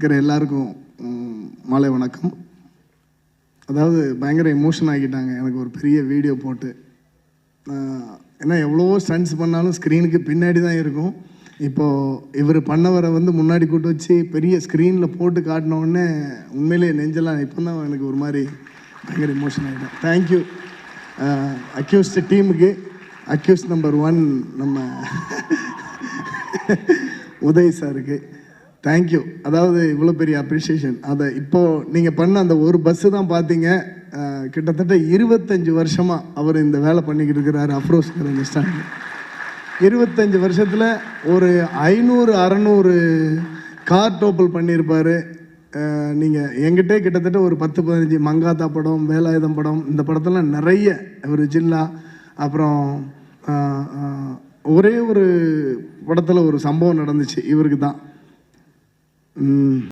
இருக்கிற எல்லாருக்கும் மாலை வணக்கம். அதாவது பயங்கர எமோஷன் ஆகிட்டாங்க எனக்கு ஒரு பெரிய வீடியோ போட்டு. ஏன்னா எவ்வளவோ ஸ்டன்ஸ் பண்ணாலும் ஸ்க்ரீனுக்கு பின்னாடி தான் இருக்கும். இப்போது இவர் பண்ணவரை வந்து முன்னாடி கூட்டு வச்சு பெரிய ஸ்க்ரீனில் போட்டு காட்டினோடனே உண்மையிலே நெஞ்செல்லாம் இப்போ தான் எனக்கு ஒரு மாதிரி பயங்கர எமோஷன் ஆகிட்டேன். தேங்க்யூ அக்யூஸ்ட் டீமுக்கு. அக்யூஸ்ட் நம்பர் 1 நம்ம உதய் சாருக்கு தேங்க்யூ. அதாவது இவ்வளோ பெரிய அப்ரிஷியேஷன். அதை இப்போது நீங்கள் பண்ண அந்த ஒரு பஸ்ஸு தான் பார்த்தீங்க. கிட்டத்தட்ட 25 வருஷமாக அவர் இந்த வேலை பண்ணிக்கிட்டு இருக்கிறார் அப்ரோஸ்ங்கிற இந்த ஸ்டாண்ட். 25 வருஷத்தில் ஒரு 500-600 கார் டோப்பல் பண்ணியிருப்பார். நீங்கள் எங்கிட்டே கிட்டத்தட்ட ஒரு 10-15 மங்காத்தா படம், வேலாயுதம் படம், இந்த படத்தெல்லாம் நிறைய ஒரு ஜில்லா. அப்புறம் ஒரே ஒரு படத்தில் ஒரு சம்பவம் நடந்துச்சு இவருக்கு தான்.